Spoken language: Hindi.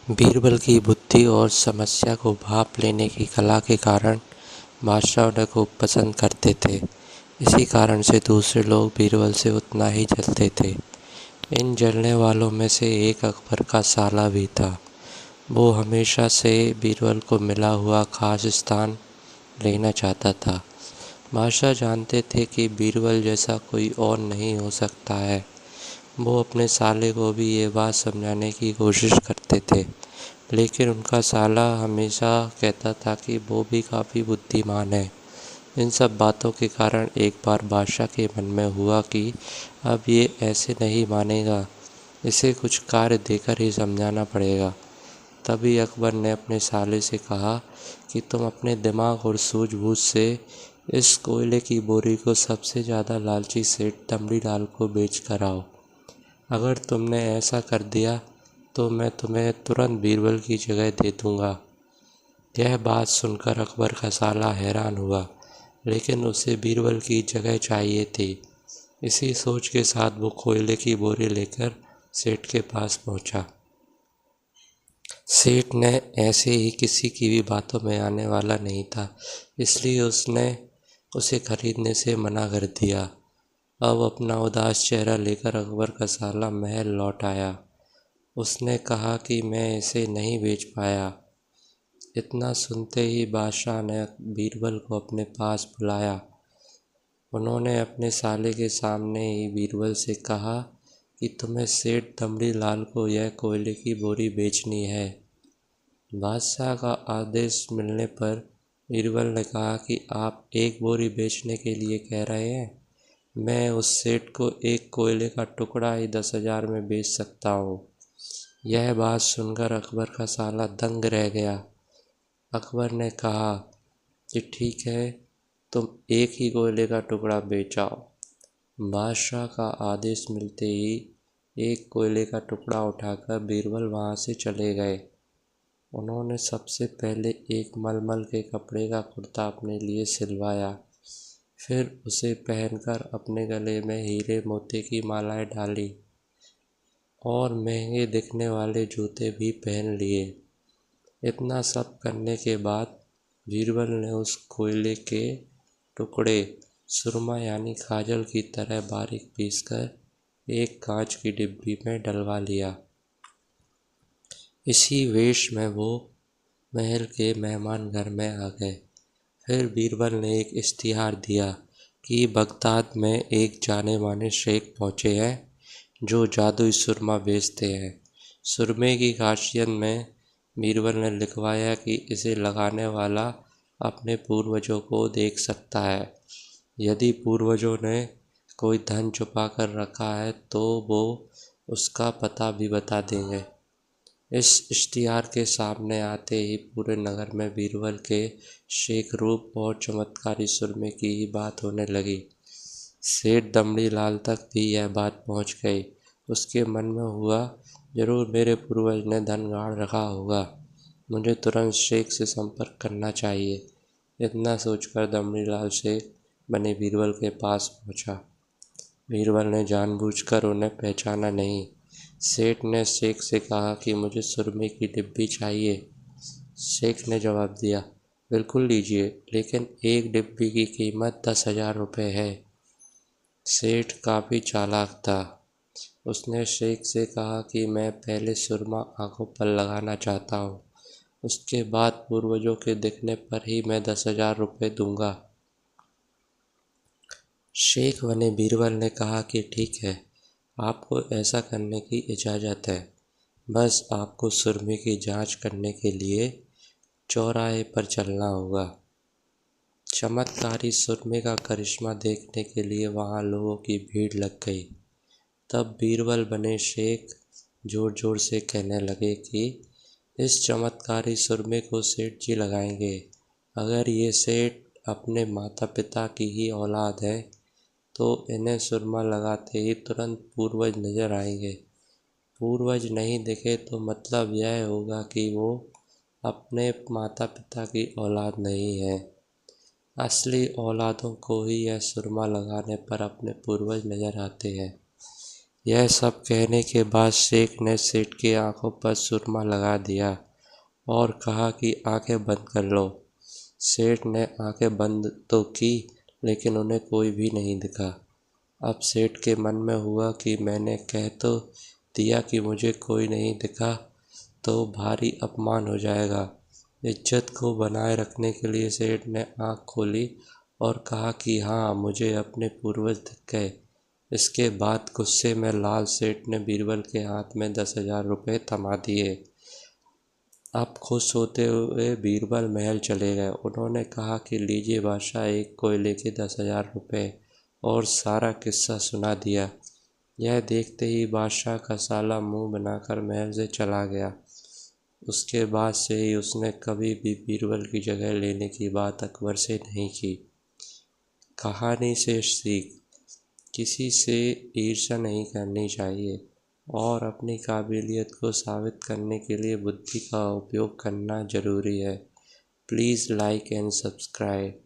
बीरबल की बुद्धि और समस्या को भांप लेने की कला के कारण बादशाह उन्हें खूब पसंद करते थे। इसी कारण से दूसरे लोग बीरबल से उतना ही जलते थे। इन जलने वालों में से एक अकबर का साला भी था। वो हमेशा से बीरबल को मिला हुआ खास स्थान लेना चाहता था। बादशाह जानते थे कि बीरबल जैसा कोई और नहीं हो सकता है। वो अपने साले को भी ये बात समझाने की कोशिश करते थे, लेकिन उनका साला हमेशा कहता था कि वो भी काफ़ी बुद्धिमान है। इन सब बातों के कारण एक बार बादशाह के मन में हुआ कि अब ये ऐसे नहीं मानेगा, इसे कुछ कार्य देकर ही समझाना पड़ेगा। तभी अकबर ने अपने साले से कहा कि तुम अपने दिमाग और सूझबूझ से इस कोयले की बोरी को सबसे ज़्यादा लालची सेठ दमड़ी लाल को बेच कर आओ। अगर तुमने ऐसा कर दिया तो मैं तुम्हें तुरंत बीरबल की जगह दे दूंगा। यह बात सुनकर अकबर का साला हैरान हुआ, लेकिन उसे बीरबल की जगह चाहिए थी। इसी सोच के साथ वो कोयले की बोरी लेकर सेठ के पास पहुंचा। सेठ ने ऐसे ही किसी की भी बातों में आने वाला नहीं था, इसलिए उसने उसे खरीदने से मना कर दिया। अब अपना उदास चेहरा लेकर अकबर का साला महल लौट आया। उसने कहा कि मैं इसे नहीं बेच पाया। इतना सुनते ही बादशाह ने बीरबल को अपने पास बुलाया। उन्होंने अपने साले के सामने ही बीरबल से कहा कि तुम्हें सेठ दमड़ी लाल को यह कोयले की बोरी बेचनी है। बादशाह का आदेश मिलने पर बीरबल ने कहा कि आप एक बोरी बेचने के लिए कह रहे हैं? मैं उस सेठ को एक कोयले का टुकड़ा ही 10,000 में बेच सकता हूँ। यह बात सुनकर अकबर का साला दंग रह गया। अकबर ने कहा कि ठीक है, तुम एक ही कोयले का टुकड़ा बेचाओ। बादशाह का आदेश मिलते ही एक कोयले का टुकड़ा उठाकर बीरबल वहाँ से चले गए। उन्होंने सबसे पहले एक मलमल के कपड़े का कुर्ता अपने लिए सिलवाया, फिर उसे पहनकर अपने गले में हीरे मोती की मालाएं डाली और महंगे दिखने वाले जूते भी पहन लिए। इतना सब करने के बाद बीरबल ने उस कोयले के टुकड़े सुरमा यानी काजल की तरह बारीक पीसकर एक कांच की डिब्बी में डलवा लिया। इसी वेश में वो महल के मेहमान घर में आ गए। फिर बीरबल ने एक इश्तिहार दिया कि बगदाद में एक जाने माने शेख पहुँचे हैं जो जादुई सुरमा बेचते हैं। सुरमे की खासियत में बीरबल ने लिखवाया कि इसे लगाने वाला अपने पूर्वजों को देख सकता है। यदि पूर्वजों ने कोई धन छुपा कर रखा है तो वो उसका पता भी बता देंगे। इस इश्तिहार के सामने आते ही पूरे नगर में बीरबल के शेख रूप और चमत्कारी सुरमे की ही बात होने लगी। सेठ दमड़ी लाल तक भी यह बात पहुंच गई। उसके मन में हुआ, जरूर मेरे पूर्वज ने धन गाड़ रखा होगा, मुझे तुरंत शेख से संपर्क करना चाहिए। इतना सोचकर दमड़ी लाल शेख बने बीरबल के पास पहुंचा। बीरबल ने जानबूझकर उन्हें पहचाना नहीं। सेठ ने शेख से कहा कि मुझे सुरमे की डिब्बी चाहिए। शेख ने जवाब दिया, बिल्कुल लीजिए, लेकिन एक डिब्बी की कीमत 10,000 रुपये है। सेठ काफ़ी चालाक था। उसने शेख से कहा कि मैं पहले सुरमा आंखों पर लगाना चाहता हूँ, उसके बाद पूर्वजों के दिखने पर ही मैं 10,000 रुपये दूंगा। शेख बने बीरबल ने कहा कि ठीक है, आपको ऐसा करने की इजाज़त है। बस आपको सुरमे की जांच करने के लिए चौराहे पर चलना होगा। चमत्कारी सुरमे का करिश्मा देखने के लिए वहाँ लोगों की भीड़ लग गई। तब बीरबल बने शेख जोर जोर से कहने लगे कि इस चमत्कारी सुरमे को सेठ जी लगाएंगे। अगर ये सेठ अपने माता पिता की ही औलाद है तो इन्हें सुरमा लगाते ही तुरंत पूर्वज नजर आएंगे। पूर्वज नहीं दिखे तो मतलब यह होगा कि वो अपने माता पिता की औलाद नहीं है। असली औलादों को ही यह सुरमा लगाने पर अपने पूर्वज नजर आते हैं। यह सब कहने के बाद शेख ने सेठ की आंखों पर सुरमा लगा दिया और कहा कि आंखें बंद कर लो। सेठ ने आंखें बंद तो की, लेकिन उन्हें कोई भी नहीं दिखा। अब सेठ के मन में हुआ कि मैंने कह तो दिया कि मुझे कोई नहीं दिखा तो भारी अपमान हो जाएगा। इज्जत को बनाए रखने के लिए सेठ ने आंख खोली और कहा कि हाँ, मुझे अपने पूर्वज दिख गए। इसके बाद गुस्से में लाल सेठ ने बीरबल के हाथ में 10,000 रुपये थमा दिए। अब खुश होते हुए बीरबल महल चले गए। उन्होंने कहा कि लीजिए बादशाह, एक कोयले के 10,000 रुपये, और सारा किस्सा सुना दिया। यह देखते ही बादशाह का साला मुंह बनाकर महल से चला गया। उसके बाद से ही उसने कभी भी बीरबल की जगह लेने की बात अकबर से नहीं की। कहानी से सीख: किसी से ईर्ष्या नहीं करनी चाहिए और अपनी काबिलियत को साबित करने के लिए बुद्धि का उपयोग करना ज़रूरी है। Please like and subscribe.